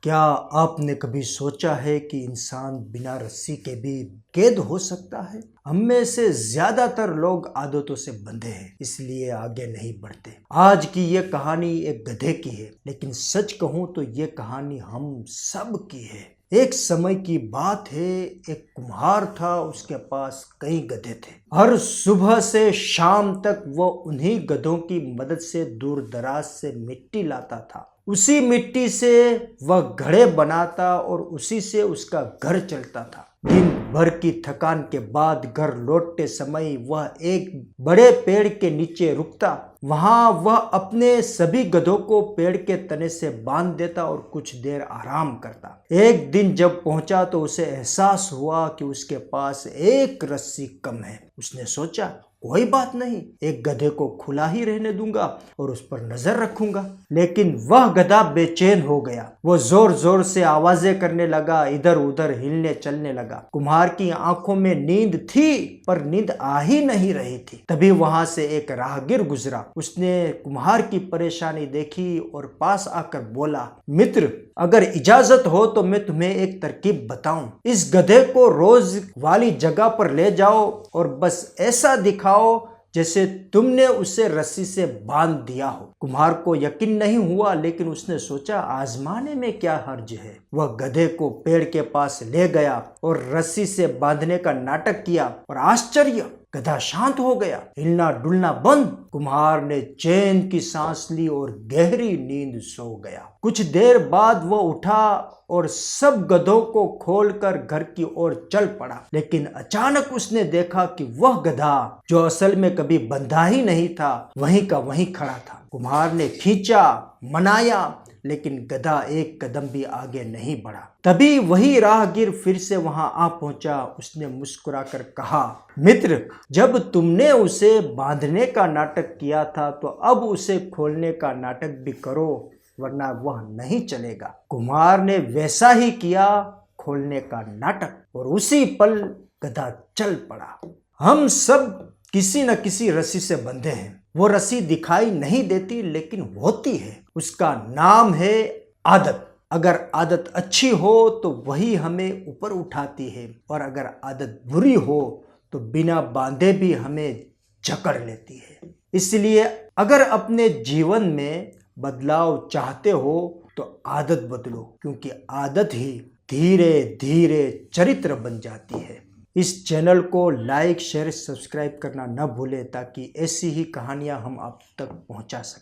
क्या आपने कभी सोचा है कि इंसान बिना रस्सी के भी कैद हो सकता है? हम में से ज्यादातर लोग आदतों से बंधे हैं, इसलिए आगे नहीं बढ़ते। आज की ये कहानी एक गधे की है, लेकिन सच कहूं तो ये कहानी हम सब की है। एक समय की बात है, एक कुम्हार था, उसके पास कई गधे थे। हर सुबह से शाम तक वो उन्हीं गधों की मदद से दूर दराज से मिट्टी लाता था। उसी मिट्टी से वह घड़े बनाता और उसी से उसका घर चलता था। दिन भर की थकान के बाद घर लौटते समय वह एक बड़े पेड़ के नीचे रुकता। वहां वह अपने सभी गधों को पेड़ के तने से बांध देता और कुछ देर आराम करता। एक दिन जब पहुंचा तो उसे एहसास हुआ कि उसके पास एक रस्सी कम है। उसने सोचा, कोई बात नहीं, एक गधे को खुला ही रहने दूंगा और उस पर नजर रखूंगा। लेकिन वह गधा बेचैन हो गया। वो जोर जोर से आवाजें करने लगा, इधर उधर हिलने चलने लगा। कुम्हार की आंखों में नींद थी, पर नींद आ ही नहीं रही थी। तभी वहां से एक राहगीर गुजरा। उसने कुम्हार की परेशानी देखी और पास आकर बोला, मित्र, अगर इजाजत हो तो मैं तुम्हें एक तरकीब बताऊं। इस गधे को रोज वाली जगह पर ले जाओ और बस ऐसा दिखाओ जैसे तुमने उसे रस्सी से बांध दिया हो। कुम्हार को यकीन नहीं हुआ, लेकिन उसने सोचा, आजमाने में क्या हर्ज है। वह गधे को पेड़ के पास ले गया और रस्सी से बांधने का नाटक किया और आश्चर्य, गधा शांत हो गया, हिलना डुलना बंद। कुम्हार ने चैन की सांस ली और गहरी नींद सो गया। कुछ देर बाद वह उठा और सब गधों को खोलकर घर की ओर चल पड़ा। लेकिन अचानक उसने देखा कि वह गधा, जो असल में कभी बंधा ही नहीं था, वहीं का वहीं खड़ा था। कुम्हार ने खींचा, मनाया, लेकिन गधा एक कदम भी आगे नहीं बढ़ा। तभी वही राहगीर फिर से वहां आ पहुंचा। उसने मुस्कुराकर कहा, मित्र, जब तुमने उसे बांधने का नाटक किया था तो अब उसे खोलने का नाटक भी करो, वरना वह नहीं चलेगा। कुम्हार ने वैसा ही किया, खोलने का नाटक, और उसी पल गधा चल पड़ा। हम सब किसी न किसी रस्सी से बंधे हैं। वो रस्सी दिखाई नहीं देती, लेकिन होती है। उसका नाम है आदत। अगर आदत अच्छी हो तो वही हमें ऊपर उठाती है, और अगर आदत बुरी हो तो बिना बांधे भी हमें जकड़ लेती है। इसलिए अगर अपने जीवन में बदलाव चाहते हो तो आदत बदलो, क्योंकि आदत ही धीरे धीरे चरित्र बन जाती है। इस चैनल को लाइक, शेयर, सब्सक्राइब करना न भूलें, ताकि ऐसी ही कहानियां हम आप तक पहुंचा सकें।